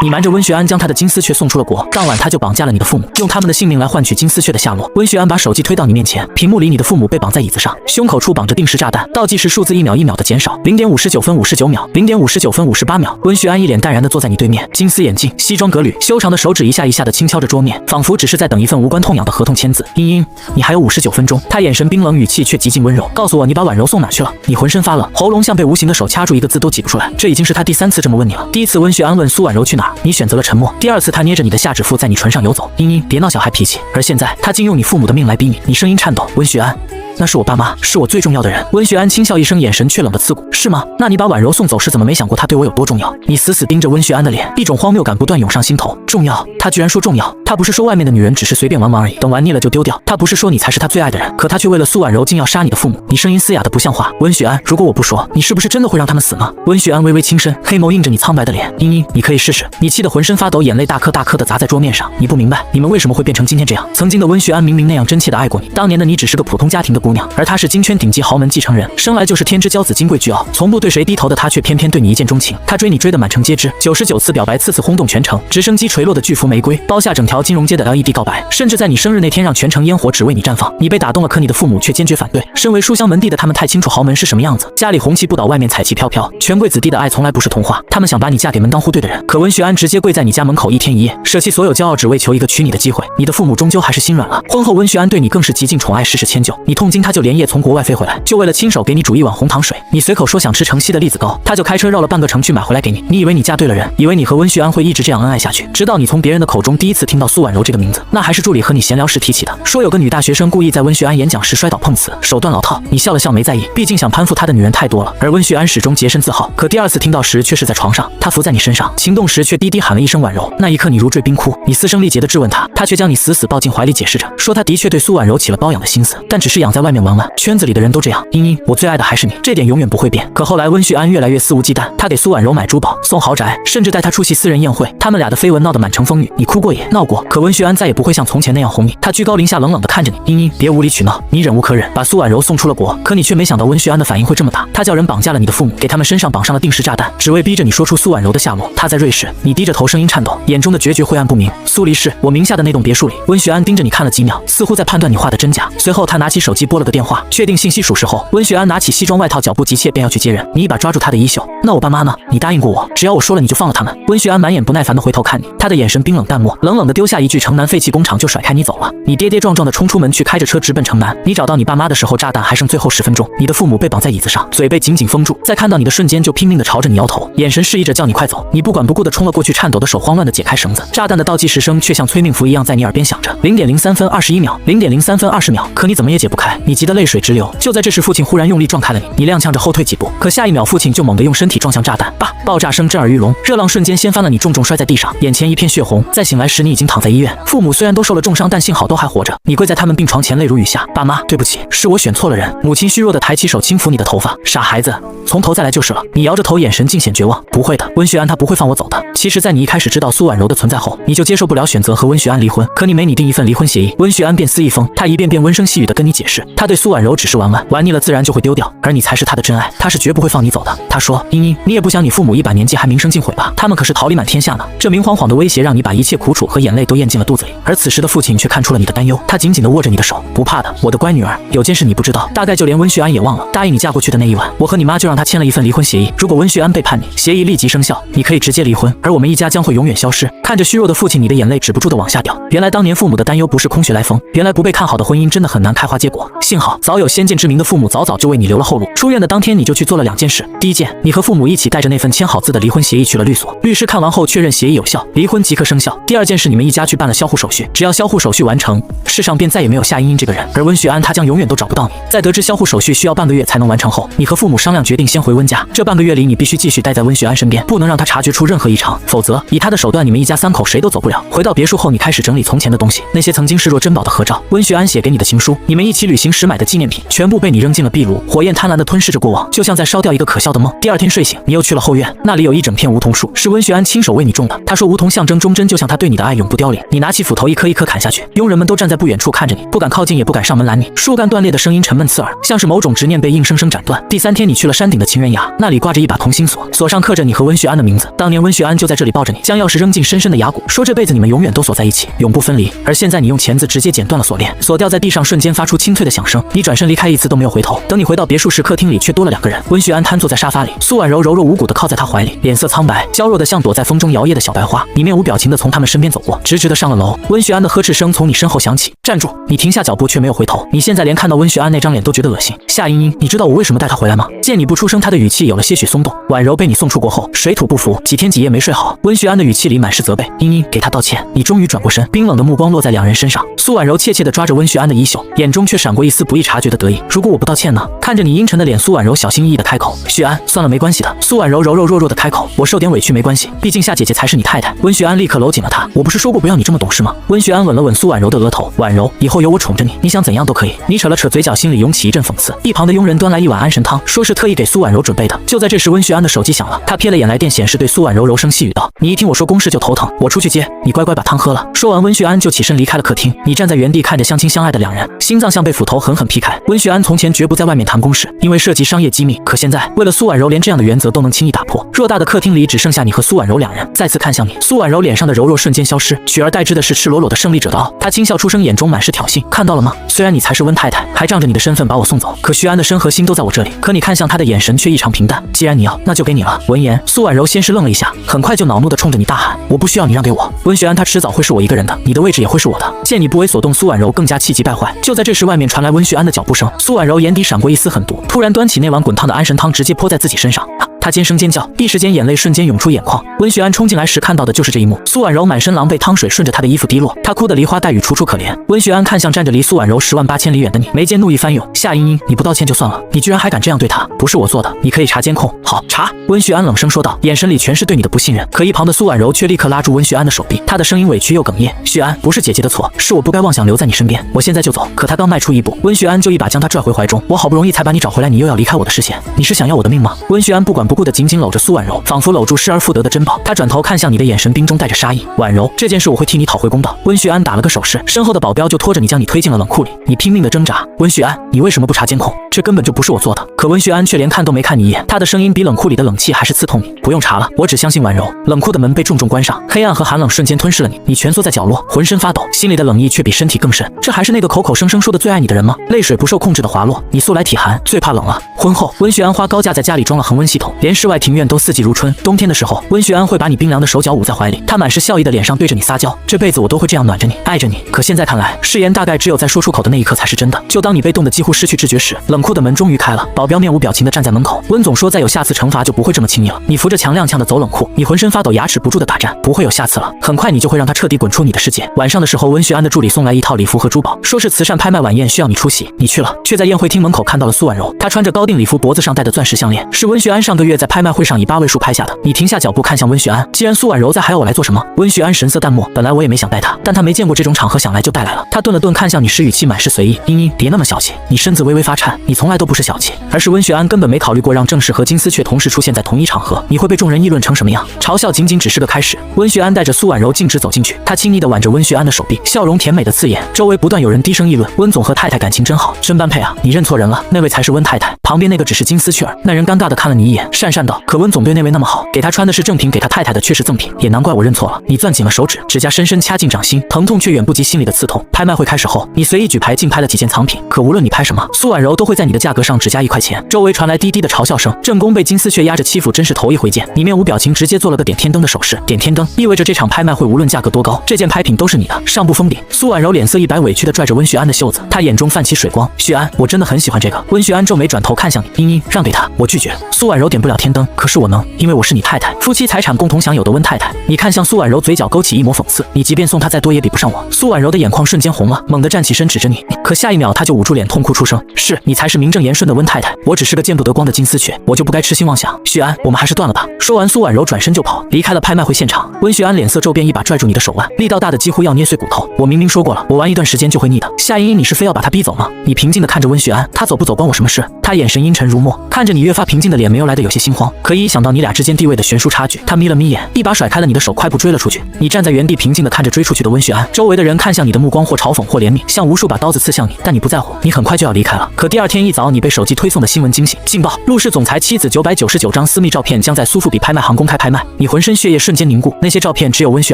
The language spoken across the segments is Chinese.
你瞒着温学安将他的金丝雀送出了国，当晚他就绑架了你的父母，用他们的性命来换取金丝雀的下落。温学安把手机推到你面前，屏幕里你的父母被绑在椅子上，胸口处绑着定时炸弹，倒计时数字1秒1秒的减少，0.59分59秒，0.59分58秒。温学安一脸淡然地坐在你对面，金丝眼镜，西装革履，修长的手指一下一下地轻敲着桌面，仿佛只是在等一份无关痛痒的合同签字。茵茵，你还有59分钟。他眼神冰冷，语气却极尽温柔，告诉我你把婉柔送哪去了？你浑身发冷，喉咙像被无形的手掐住，一个字都挤不出来。这已经是他第3次这么问你了。第1次温学安问苏婉柔去哪儿，你选择了沉默。第2次他捏着你的下指腹在你唇上游走，茵茵，别闹小孩脾气。而现在他竟用你父母的命来逼你，你声音颤抖，温学安。那是我爸妈，是我最重要的人。温学安轻笑一声，眼神却冷得刺骨。是吗？那你把婉柔送走时，怎么没想过她对我有多重要？你死死盯着温学安的脸，一种荒谬感不断涌上心头。重要？他居然说重要？他不是说外面的女人只是随便玩玩而已，等玩腻了就丢掉。他不是说你才是他最爱的人，可他却为了苏婉柔竟要杀你的父母。你声音嘶哑的不像话。温学安，如果我不说，你是不是真的会让他们死呢？温学安微微轻声，黑眸映着你苍白的脸。茵茵，你可以试试。你气得浑身发抖，眼泪大颗大颗的砸在桌面上。你不明白，你们为什么会变成今天这样？曾经的温学安明明那样真切的爱过你，当年的你只是个普通家庭的姑娘，而他是金圈顶级豪门继承人，生来就是天之骄子，金贵倨傲，从不对谁低头的他，却偏偏对你一见钟情。他追你追得满城皆知，99次表白，次次轰动全城，直升机垂落的巨幅玫瑰，包下整条金融街的 LED 告白，甚至在你生日那天让全城烟火只为你绽放。你被打动了，可你的父母却坚决反对。身为书香门第的他们太清楚豪门是什么样子，家里红旗不倒，外面彩旗飘飘，权贵子弟的爱从来不是童话。他们想把你嫁给门当户对的人，可温学安直接跪在你家门口1天1夜，舍弃所有骄傲，只为求一个娶你的机会。你的父母终究还是心软了。婚后温学安对你更是极尽宠爱，事事迁就。你痛经，他就连夜从国外飞回来，就为了亲手给你煮一碗红糖水。你随口说想吃城西的栗子糕，他就开车绕了半个城去买回来给你。你以为你嫁对了人，以为你和温学安会一直这样恩爱下去，直到你从别人的口中第一次听到苏婉柔这个名字，那还是助理和你闲聊时提起的，说有个女大学生故意在温学安演讲时摔倒碰瓷，手段老套。你笑了笑没在意，毕竟想攀附他的女人太多了。而温学安始终洁身自好，可第2次听到时却是在床上，他伏在你身上，情动时却低低喊了一声婉柔。那一刻你如坠冰窟，你嘶声力竭地质问他，他却将你死死抱进怀里，解释着说他的确对苏婉柔起了包养的心思，但只是养在外面玩玩，圈子里的人都这样。茵茵，我最爱的还是你，这点永远不会变。可后来温学安越来越肆无忌惮，他给苏婉柔买珠宝送豪宅，甚至带她出席私人宴会，他们俩的绯闻闹得满城风雨。你哭过也闹过，可温学安再也不会像从前那样哄你，他居高临下冷冷地看着你。茵茵，别无理取闹，你忍无可忍，把苏婉柔送出了国，可你却没想到温学安的反应会这么大。他叫人绑架了你的父母，给他们身上绑上了定时炸弹，只为逼着你说出苏婉柔的下落。他在瑞士，你低着头，声音颤抖，眼中的决绝晦暗不明。苏黎世，我名下的那栋别墅里，温学安盯着你看了几秒，似乎在判断你话的真假。随后他拿起手机拨了个电话，确定信息属实后，温学安拿起西装外套，脚步急切便要去接人。你一把抓住他的衣袖，那我爸妈呢？你答应过我，只要我说了你就放了他们。温学安满眼不耐烦地回头看你，他的眼神冰冷淡漠，冷冷地丢下一句城南废弃工厂就甩开你走了。你跌跌撞撞地冲出门去，开着车直奔城南。你找到你爸妈的时候，炸弹还剩最后10分钟，你的父母被绑在椅子上，嘴被紧紧封住，在看到你的瞬间就拼命地朝着你摇头，眼神示意着叫你快走。你不管不顾地冲了过去，颤抖的手慌乱地解开绳子，炸弹的倒计时声却像催命符一样在你耳边响着，0.03分21秒，0.03分20秒，可你怎么也解不开，你急得泪水直流。就在这时，父亲忽然用力撞开了你，你踉跄着后退几步，可下一秒父亲就猛地用身体撞向炸弹，叭！爆炸声震耳欲聋，热浪瞬间掀翻了你，重重摔在地上，眼前一片血红。再醒来时，你已经躺在医院，父母虽然都受了重伤，但幸好都还活着。你跪在他们病床前，泪如雨下，爸妈，对不起，是我选错了人。母亲虚弱地抬起手轻抚你的头发，傻孩子，从头再来就是了。你摇着头，眼神尽显绝望。不会的，温学安他不会放我走的。其实，在你一开始知道苏婉柔的存在后，你就接受不了选择和温学安离婚，可你没拟定一份离婚协议，温学安便撕一封，他一遍遍温声细语地跟你解释，他对苏婉柔只是玩玩，玩腻了自然就会丢掉，而你才是他的真爱，他是绝不会放你走的。他说，茵茵，你也不想你父母100年纪还名声尽毁吧？他们可是桃李满天下呢。这明晃晃的威胁让你把一切苦楚和眼泪都咽进了肚子里，而此时的父亲却看出了你的担忧，他紧紧地握着你的手，不怕的，我的乖女儿，有件事你不知道，大概就连温学安也忘了，答应你嫁过去的那一晚，我和你妈就让他签了一份离婚协议，如果温学安背叛你，协议立即生效，你可以直接离婚，而我们一家将会永远消失。看着虚弱的父亲，你的眼泪止不住地往下掉。原来当年父母的担忧不是空穴来风，原来不被看好的婚姻真的很难开花结果。幸好早有先见之明的父母早早就为你留了后路。出院的当天，你就去做了2件事。第一件，你和父母一起带着那份签好字的离婚协议去了律所，律师看完后确认协议有效，离婚即刻生效。第2件事，你们一家去办了销户手续，只要销户手续完成，世上便再也没有夏茵茵这个人，而温学安他将永远都找不到你。在得知销户手续需要半个月才能完成后，你和父母商量决定先回温家，这半个月里你必须继续待在温学安身边，不能让他察觉出任何异常，否则以他的手段，你们一家3口谁都走不了。回到别墅后，你开始整理从前的东西，那些曾经视若珍宝的合照，温学安写给你的情书，你们一起旅行情时买的纪念品全部被你扔进了壁炉，火焰贪婪地吞噬着过往，就像在烧掉一个可笑的梦。第二天睡醒，你又去了后院，那里有一整片梧桐树，是温学安亲手为你种的。他说梧桐象征忠贞，就像他对你的爱永不凋零。你拿起斧头一颗一颗砍下去，佣人们都站在不远处看着你，不敢靠近，也不敢上门拦你。树干断裂的声音沉闷刺耳，像是某种执念被硬生生斩断。第三天，你去了山顶的情人崖，那里挂着一把同心锁，锁上刻着你和温学安的名字。当年温学安就在这里抱着你，将钥匙扔进深深的崖谷，说这辈子你们永远都锁在一起，永不分离。而现在你用钳子直接剪断了锁链，锁掉在地上，瞬间发出清脆的响声。你转身离开一次都没有回头。等你回到别墅时，客厅里却多了2个人。温学安瘫坐在沙发里，苏婉柔柔弱无骨地靠在他怀里，脸色苍白，娇弱的像躲在风中摇曳的小白花。你面无表情地从他们身边走过，直直地上了楼。温学安的呵斥声从你身后响起，站住！你停下脚步却没有回头。你现在连看到温学安那张脸都觉得恶心。夏茵茵，你知道我为什么带他回来吗？见你不出声，他的语气有了些许松动。婉柔被你送出国后，水土不服，几天几夜没睡好。温学安的语气里满是责备。茵茵，给他道歉。你终于转过身，冰冷的目光落在2人身上。苏婉柔怯怯地抓着温学安的衣袖，眼中却闪过一丝不易察觉的得意。如果我不道歉呢？看着你阴沉的脸，苏婉柔小心翼翼地开口。学安，算了，没关系的。苏婉柔柔柔弱弱地开口。我受点委屈没关系，毕竟夏姐姐才是你太太。温学安立刻搂紧了她。我不是说过不要你这么懂事吗？温学安吻了吻苏婉柔的额头。婉柔，以后有我宠着你，你想怎样都可以。你扯了扯嘴角，心里涌起一阵讽刺。一旁的佣人端来一碗安神汤，说是特意给苏婉柔准备的。就在这时，温学安的手机响了，他瞥了眼来电显示，对苏婉柔柔声细语道：“你一听我说公事就头疼，我出去接，你乖乖把汤喝了。”说完，温学安就起身离开了客厅。你站在原地看着相亲相爱的2人，心脏像被斧头狠狠劈开。温学安从前绝不在外面谈公事，因为涉及商业机密，可现在为了苏婉柔，连这样的原则都能轻易打破。偌大的客厅里只剩下你和苏婉柔2人。再次看向你，苏婉柔脸上的柔弱瞬间消失，取而代之的是赤裸裸的胜利者的傲。她轻笑出声，眼中满是挑衅。看到了吗？虽然你才是温太太，还仗着你的身份把我送走，可徐安的身和心都在我这里。可你看向他的眼神却异常平淡。既然你要，那就给你了。闻言，苏婉柔先是愣了一下，很快就恼怒地冲着你大喊：“我不需要你让给我，温学安他迟早会是我一个人的，你的位置也会是我的。”见你不为所动，苏婉柔更加气急败坏。就在这时，外面传来温学安的脚步声。苏婉柔眼底闪过一丝狠毒，突然端起那碗滚烫的安神汤，直接泼在自己身上。他尖声尖叫，一时间眼泪瞬间涌出眼眶。温学安冲进来时看到的就是这一幕。苏婉柔满身狼狈，汤水顺着她的衣服滴落，她哭得梨花带雨，楚楚可怜。温学安看向站着离苏婉柔108000里远的你，眉间怒意翻涌。夏茵茵，你不道歉就算了，你居然还敢这样对她，不是我做的，你可以查监控。好，查。温学安冷声说道，眼神里全是对你的不信任。可一旁的苏婉柔却立刻拉住温学安的手臂，她的声音委屈又哽咽。学安，不是姐姐的错，是我不该妄想留在你身边，我现在就走。可他刚迈出一步，温学安就一把将他拽回怀中。我好不容易才把你找回来，你又要离开我的视线，你是想要我的命吗？温学安不管不顾地紧紧搂着苏婉柔，仿佛搂住失而复得的珍宝。他转头看向你的眼神冰中带着杀意。婉柔，这件事我会替你讨回公道。温学安打了个手势，身后的保镖就拖着你将你推进了冷库里。你拼命地挣扎。温学安，你为什么不查监控？这根本就不是我做的。可温学安却连看都没看你一眼，他的声音比冷库里的冷气还是刺痛你。不用查了，我只相信婉柔。冷库的门被重重关上，黑暗和寒冷瞬间吞噬了你。你蜷缩在角落，浑身发抖，心里的冷意却比身体更甚。这还是那个口口声声说的最爱你的人吗？泪水不受控制的滑落。你素来体寒，最怕冷了。婚后，温学安花高价在家里装了恒温系统，连室外庭院都四季如春。冬天的时候，温学安会把你冰凉的手脚捂在怀里，他满是笑意的脸上对着你撒娇，这辈子我都会这样暖着你，爱着你。可现在看来，誓言大概只有在说出口的那一刻才是真的。就当你被冻得几乎失去知觉时，冷库的门终于开了，保镖面无表情地站在门口。温总说再有下次惩罚就不会这么轻易了。你扶着墙踉跄地走冷库，你浑身发抖，牙齿不住地打颤。不会有下次了，很快你就会让他彻底滚出你的世界。晚上的时候，温学安的助理送来一套礼服和珠宝，说是慈善拍卖晚宴需要你出席。你去了，却在宴会厅门口看到了苏婉柔，她穿着高定礼服，脖子上戴的钻石项链是温学安上个月在拍卖会上以8位数拍下的。你停下脚步看向温学安，既然苏婉柔在，还要我来做什么？温学安神色淡漠，本来我也没想带她，但她没见过这种场合，想来就带来了。他顿了顿，看向你时语气满是随意。茵茵，别那么小气。你身子微微发颤，你从来都不是小气，而是温学安根本没考虑过让郑氏和金丝雀同时出现在同一场合，你会被众人议论成什么样？嘲笑仅仅只是个开始。温学安带着苏婉柔径直走进去，他亲昵地挽着温学安的手臂，笑容甜美的刺眼。周围不断有人低声议论，温总和太太感情真好，真般配啊！你认错人了，那位才是温太太，旁边那个只是金丝雀儿。那人尴尬地看了你一眼，讪讪道：可温总对那位那么好，给他穿的是正品，给他太太的却是赠品，也难怪我认错了。你攥紧了手指，指甲深深掐进掌心，疼痛却远不及心里的刺痛。拍卖会开始后，你随意举牌竞拍了几件藏品，可无论你拍什么，苏婉柔都会在你的价格上只加1块钱。周围传来低低的嘲笑声。正宫被金丝雀压着欺负，真是头一回见。你面无表情，直接做了个点天灯的手势。点天灯意味着这场拍卖会无论价格多高，这件拍品都是你的，上不封顶。苏婉柔脸色一白，委屈地拽着温学安的袖子，她眼中泛起水光。学安，我真的很喜欢这个。温学安皱眉，转头看向你，茵茵，让给他。我拒绝。苏婉柔点不了了天灯，可是我能，因为我是你太太，夫妻财产共同享有的温太太。你看向苏婉柔，嘴角勾起一抹讽刺。你即便送她再多也比不上我。苏婉柔的眼眶瞬间红了，猛地站起身指着你，可下一秒她就捂住脸痛哭出声。是你才是名正言顺的温太太，我只是个见不得光的金丝雀，我就不该痴心妄想。旭安，我们还是断了吧。说完，苏婉柔转身就跑，离开了拍卖会现场。温旭安脸色骤变，一把拽住你的手腕，力道大的几乎要捏碎骨头。我明明说过了，我玩一段时间就会腻的。夏茵茵，你是非要把他逼走吗？你平静地看着温旭安，他走不走关我什么事？他眼神阴沉如墨，看着你越发平静的脸，没有来的有些心慌。可一想到你俩之间地位的悬殊差距，他眯了眯眼，一把甩开了你的手，快步追了出去。你站在原地平静地看着追出去的温旭安，周围的人看向你的目光或嘲讽或怜悯，像无数把刀子刺向你，但你不在乎，你很快就要离开了。可第二天一早，你被手机推送的新闻惊醒。劲爆！陆氏总裁妻子999张私密照片将在苏富比拍卖行公开拍卖。你浑身血液瞬间凝固，那些照片只有温旭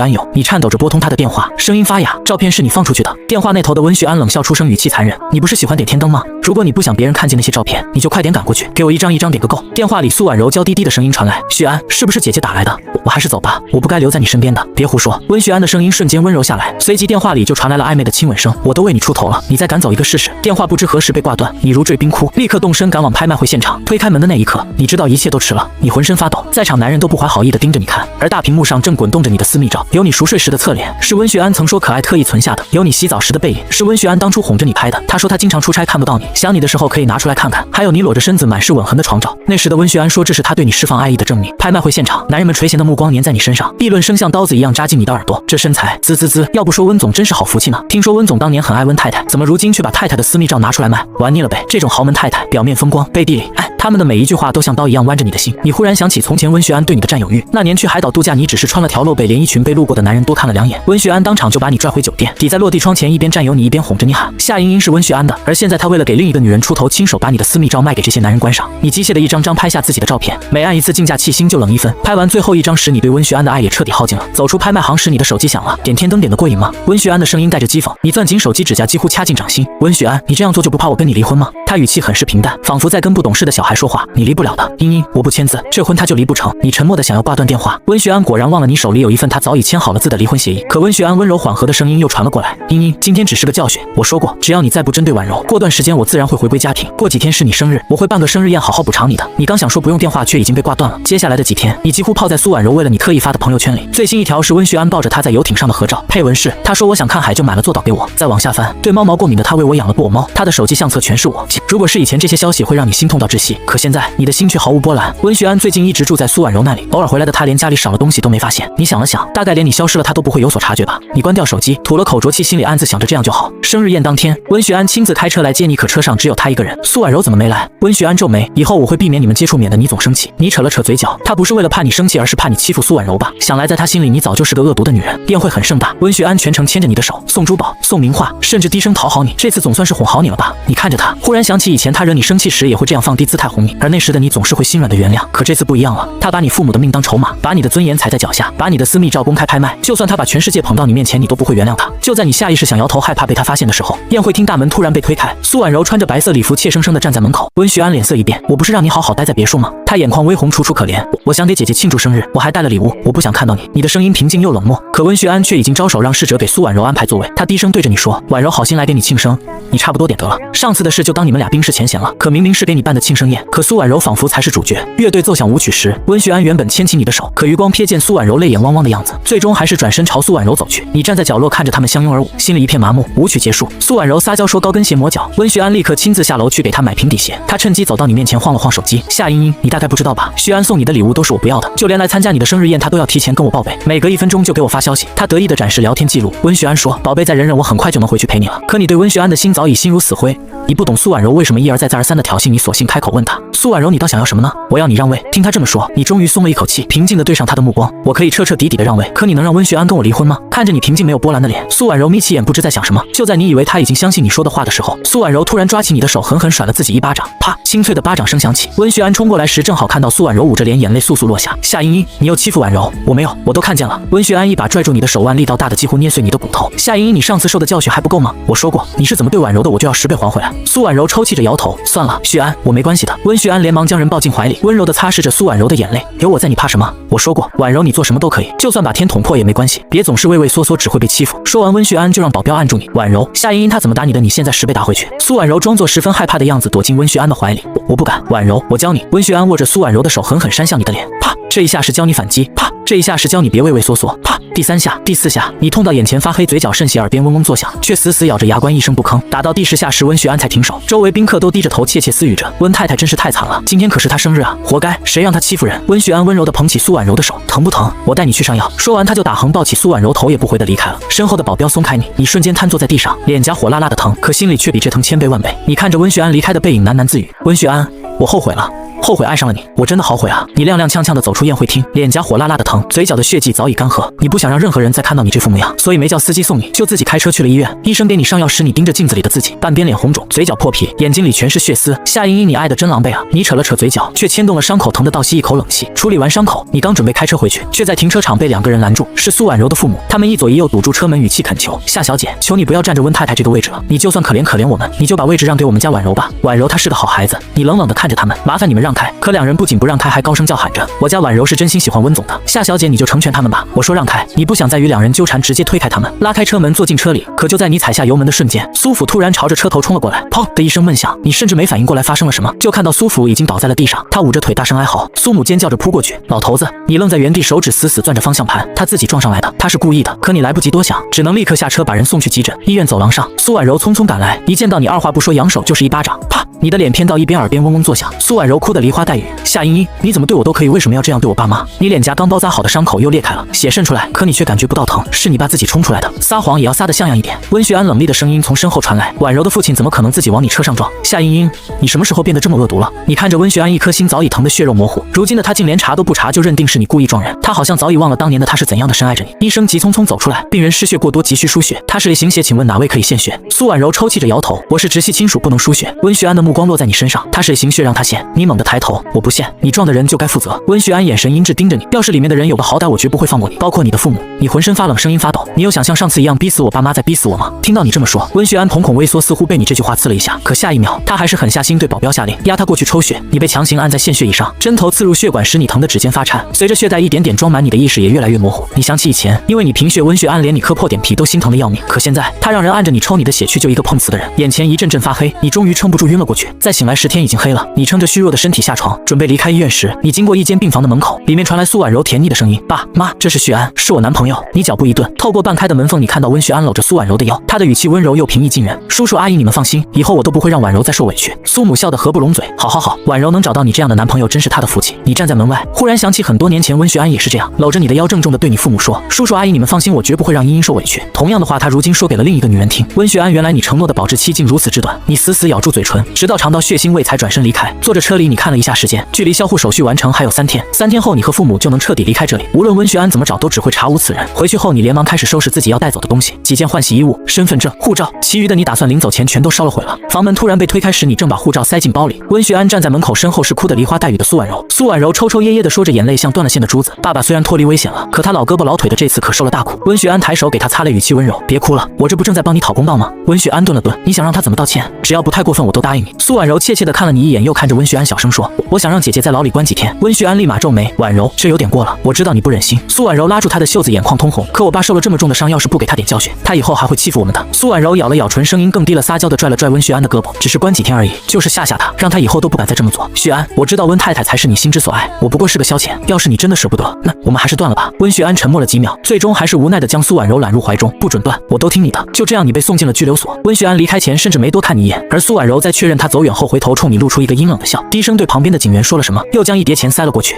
安有。你颤抖着拨通他的电话，声音发哑：照片是你放出去的。电话那头的温旭安冷笑出声，语气残忍：你不是喜欢点天灯吗？如果你不想别人看见那些照片，你就快点赶过去，给我一张一张点个够。电话里苏婉柔娇滴滴的声音传来：旭安，是不是姐姐打来的？我还是走吧，我不该留在你身边的。别胡说。温旭安的声音瞬间温柔下来，随即电话里就传来了暧昧的亲吻声。我都为你出头了，你再赶走一个试试。电话不知何时被挂断，你如坠冰窟，立刻动身赶往拍卖会现场。推开门的那一刻，你知道一切都迟了。你浑身发抖，在场男人都不怀好意的盯着你看，而大屏幕上正滚动着你的私密照，有你熟睡时的侧脸，是温旭安曾说可爱特意存下的；有你洗澡时的背影，是温旭安当初哄着你拍的。他说他经常出差看不到你，想你的时候可以拿出来看看。还有你裸着身子满是吻痕的床照，那时的温旭安说这是他对你释放爱意的证明。拍卖会现场，男人们垂涎的目光粘在你身上，议论声像刀子一样扎进你的耳朵。这身材，滋滋滋！要不说温总真是好福气呢。听说温总当年很爱温太太，怎么如今却把太太的私密照拿出来卖？玩腻了呗！这种豪门太太，表面风光，背地里爱。他们的每一句话都像刀一样剜着你的心。你忽然想起从前温旭安对你的占有欲。那年去海岛度假，你只是穿了条露背连衣裙，被路过的男人多看了两眼，温旭安当场就把你拽回酒店，抵在落地窗前，一边占有你一边哄着你喊：夏茵茵是温旭安的。而现在他为了给另一个女人出头，亲手把你的私密照卖给这些男人观赏。你机械的一张张拍下自己的照片，每按一次竞价器心就冷1分。拍完最后一张时，你对温旭安的爱也彻底耗尽了。走出拍卖行时，你的手机响了，点天灯点的过瘾吗？温旭安的声音带着讥讽。你攥紧手机，指甲几乎掐进掌心。温旭安，你这样做就不怕我跟你离婚吗？他语气很是平淡，仿佛在跟不懂事的小孩说话。你离不了的，茵茵，我不签字，这婚他就离不成。你沉默的想要挂断电话。温旭安果然忘了你手里有一份他早已签好了字的离婚协议。可温旭安温柔缓和的声音又传了过来：茵茵，今天只是个教训，我说过，只要你再不针对婉柔，过段时间我自然会回归家庭。过几天是你生日，我会办个生日宴好好补偿你的。你刚想说不用电话，却已经被挂断了。接下来的几天，你几乎泡在苏婉柔为了你特意发的朋友圈里。最新一条是温旭安抱着他在游艇上的合照，配文是：他说我想看海就买了坐岛给我。再往下翻，对猫毛过敏的他为我养了布偶猫，他的手机相册全是我。如果是以前，这些消息会让你心痛到窒息，可现在你的心却毫无波澜。温旭安最近一直住在苏婉柔那里，偶尔回来的他连家里少了东西都没发现。你想了想，大概连你消失了他都不会有所察觉吧。你关掉手机，吐了口浊气，心里暗自想着这样就好。生日宴当天，温旭安亲自开车来接你，可车上只有他一个人。苏婉柔怎么没来？温旭安皱眉，以后我会避免你们接触，免得你总生气。你扯了扯嘴角，他不是为了怕你生气，而是怕你欺负苏婉柔吧？想来在他心里，你早就是个恶毒的女人。宴会很盛大，温旭安全程牵着你的手，送珠宝，送名画，甚至低声讨好你。这次总算是哄好你了吧？你看着他，忽然想起以前他惹你生气时也会这样放低姿态哄你，而那时的你总是会心软的原谅。可这次不一样了，他把你父母的命当筹码，把你的尊严踩在脚下，把你的私密照公开拍卖。就算他把全世界捧到你面前，你都不会原谅他。就在你下意识想摇头害怕被他发现的时候，宴会厅大门突然被推开，苏婉柔穿着白色礼服怯生生地站在门口。温旭安脸色一变，我不是让你好好待在别墅吗？他眼眶微红，楚楚可怜。我想给姐姐庆祝生日，我还带了礼物，我不想看到你。你的声音平静又冷漠，可温旭安却已经招手让侍者给苏婉柔安排座位。他低声对着你说：婉柔好心来给你庆生，你差不多点得了。上次的事就当你们俩冰释前嫌了。可明明是给你办的庆生宴，可苏婉柔仿佛才是主角。乐队奏响舞曲时，温旭安原本牵起你的手，可余光瞥见苏婉柔泪眼汪汪的样子，最终还是转身朝苏婉柔走去。你站在角落看着他们相拥而舞，心里一片麻木。舞曲结束，苏婉柔撒娇说高跟鞋磨脚，温旭安立刻亲自下楼去给她买平底鞋。他趁机走到你面前晃了晃手机：夏茵茵，你大概不知道吧？旭安送你的礼物都是我不要的，就连来参加你的生日宴他都要提前跟我报备，每隔1分钟就给我发消息。他得意地展示聊天记录。温旭安说：宝贝再忍忍，我很快就能回去陪你了。可你对温旭安的心早已心如死灰。你不懂苏婉柔为什么一而再再而三的挑衅你，索性开口问他：苏婉柔，你倒想要什么呢？我要你让位。听他这么说，你终于松了一口气，平静地对上他的目光。我可以彻彻底底的让位，可你能让温旭安跟我离婚吗？看着你平静没有波澜的脸，苏婉柔眯起眼，不知在想什么。就在你以为他已经相信你说的话的时候，苏婉柔突然抓起你的手，狠狠甩了自己一巴掌。啪！清脆的巴掌声响起。温旭安冲过来时，正好看到苏婉柔捂着脸，眼泪簌簌落下。夏茵茵，你又欺负婉柔。我没有，我都看见了。温旭安一把拽住你的手腕，力道大的几乎捏碎你的骨头。夏茵茵，你上次受的教训还不够吗？我说过，你是怎么对婉柔的，我就要10倍还回来。苏婉柔抽泣着摇头，算了，旭安，我没关系的。温旭安连忙将人抱进怀里，温柔地擦拭着苏婉柔的眼泪。有我在，你怕什么？我说过，婉柔你做什么都可以，就算把天捅破也没关系，别总是畏畏缩缩，只会被欺负。说完，温旭安就让保镖按住你。婉柔，夏茵茵她怎么打你的？你现在10倍打回去。苏婉柔装作十分害怕的样子，躲进温旭安的怀里。我不敢，婉柔，我教你。温旭安握着苏婉柔的手，狠狠扇向你的脸。啪！这一下是教你反击。啪！这一下是教你别畏畏缩缩。啪！第3下、第4下，你痛到眼前发黑，嘴角渗血，耳边嗡嗡作响，却死死咬着牙关，一声不吭。打到第10下时，温旭安才停手。周围宾客都低着头窃窃私语着，温太太真是太惨了，今天可是她生日啊，活该，谁让她欺负人？温旭安温柔地捧起苏婉柔的手，疼不疼？我带你去上药。说完，他就打横抱起苏婉柔，头也不回地离开了。身后的保镖松开你瞬间瘫坐在地上，脸颊火辣辣的疼，可心里却比这疼1000倍万倍。你看着温旭安离开的背影，喃喃自语：温旭安，我后悔了。后悔爱上了你，我真的好悔啊！你踉踉跄跄地走出宴会厅，脸颊火辣辣的疼，嘴角的血迹早已干涸。你不想让任何人再看到你这副模样，所以没叫司机送你，就自己开车去了医院。医生给你上药时，你盯着镜子里的自己，半边脸红肿，嘴角破皮，眼睛里全是血丝。夏茵茵，你爱的真狼狈啊！你扯了扯嘴角，却牵动了伤口，疼得倒吸一口冷气。处理完伤口，你刚准备开车回去，却在停车场被2个人拦住，是苏婉柔的父母。他们一左一右堵住车门，语气恳求：夏小姐，求你不要占着温太太这个位置了，你就算可怜我们，你就把位置让给我们家婉柔吧。婉柔她是个好孩子。你冷冷地看着他们，麻烦你们让开。可2人不仅不让开，还高声叫喊着：我家婉柔是真心喜欢温总的，夏小姐你就成全他们吧。我说让开，你不想再与2人纠缠，直接推开他们，拉开车门坐进车里。可就在你踩下油门的瞬间，苏府突然朝着车头冲了过来，砰的一声闷响，你甚至没反应过来发生了什么，就看到苏府已经倒在了地上，他捂着腿大声哀嚎。苏母尖叫着扑过去，老头子，你愣在原地，手指死死攥着方向盘，他自己撞上来的，他是故意的。可你来不及多想，只能立刻下车把人送去急诊。医院走廊上，苏婉柔匆匆赶来，一见到你二话不说，扬手就是一巴掌，啪！你的脸偏到一边，耳边嗡嗡作响。苏婉柔哭得梨花带雨。夏茵茵，你怎么对我都可以，为什么要这样对我爸妈？你脸颊刚包扎好的伤口又裂开了，血渗出来，可你却感觉不到疼，是你爸自己冲出来的。撒谎也要撒得像样一点。温旭安冷厉的声音从身后传来，婉柔的父亲怎么可能自己往你车上撞？夏茵茵，你什么时候变得这么恶毒了？你看着温旭安一颗心早已疼得血肉模糊，如今的他竟连查都不查就认定是你故意撞人，他好像早已忘了当年的他是怎样的深爱着你。医生急匆匆走出来，病人失血过多，急需输血，他是行血，请问哪位可以献血？苏婉柔抽泣着摇头，我是直系亲属，不能输血。温旭安的目光落在你身上，他是行血让他献，你猛地抬头，我不献，你撞的人就该负责。温旭安眼神阴鸷盯着你，要是里面的人有个好歹，我绝不会放过你，包括你的父母。你浑身发冷，声音发抖，你又想像上次一样逼死我爸妈，再逼死我吗？听到你这么说，温旭安瞳孔微缩，似乎被你这句话刺了一下，可下一秒他还是狠下心对保镖下令，押他过去抽血。你被强行按在献血椅上，针头刺入血管，使你疼得指尖发颤，随着血带一点点装满，你的意识也越来越模糊。你想起以前，因为你贫血，温旭安连你磕破点皮都心疼的要命，可现在他让人按着你抽你的血去救一个碰瓷的人，眼前一阵阵发黑，你终于撑不住晕了过去。再醒来时天已经黑了，你撑着虚弱的身体下床，准备离开医院时，你经过一间病房的门口，里面传来苏婉柔甜腻的声音：爸妈，这是旭安，是我男朋友。你脚步一顿，透过半开的门缝，你看到温旭安搂着苏婉柔的腰，他的语气温柔又平易近人：叔叔阿姨你们放心，以后我都不会让婉柔再受委屈。苏母笑得合不拢嘴：好，婉柔能找到你这样的男朋友真是她的福气。你站在门外，忽然想起很多年前温旭安也是这样，搂着你的腰，郑重地对你父母说：叔叔阿姨你们放心，我绝不会让茵茵受委屈。同样的话他如今说给了另一个女人听。温旭安，原来你承诺的保质期竟如此之短。你死死咬住嘴唇，直到尝到血腥味才转身离开。坐着车里，你看了一下时间，距离销户手续完成还有3天，3天后你和父母就能彻底离开这里。无论温旭安怎么找，都只会查无此人。回去后，你连忙开始收拾自己要带走的东西，几件换洗衣物、身份证、护照，其余的你打算临走前全都烧了毁了。房门突然被推开时，你正把护照塞进包里。温旭安站在门口，身后是哭得梨花带雨的苏婉柔。苏婉柔抽抽噎噎的说着，眼泪像断了线的珠子。爸爸虽然脱离危险了，可他老胳膊老腿的这次可受了大苦。温旭安抬手给他擦泪，语气温柔：别哭了，我这不正在帮你讨公道吗？温旭安顿了顿，你想让他怎么道歉？只要不太过分，我都答应你。苏婉柔怯怯地看了你一眼，又看着温旭安小声说：我想让姐姐在牢里关几天。温旭安立马皱眉：婉柔，这有点过了，我知道你不忍心。苏婉柔拉住他的袖子，眼眶通红：可我爸受了这么重的伤，要是不给他点教训，他以后还会欺负我们的。苏婉柔咬了咬唇，声音更低了，撒娇地拽了拽温旭安的胳膊：只是关几天而已，就是吓吓他，让他以后都不敢再这么做。旭安，我知道温太太才是你心之所爱，我不过是个消遣，要是你真的舍不得，那我们还是断了吧。温旭安沉默了几秒，最终还是无奈地将苏婉柔揽入怀中：不准断，我都听你的。就这样，你被送进了拘留所。温旭安离开前甚至没多看你一眼，而苏婉柔在确认他走远后，回头冲你露出一个阴冷的笑，低声对旁边的警员说了什么，又将一叠钱塞了过去。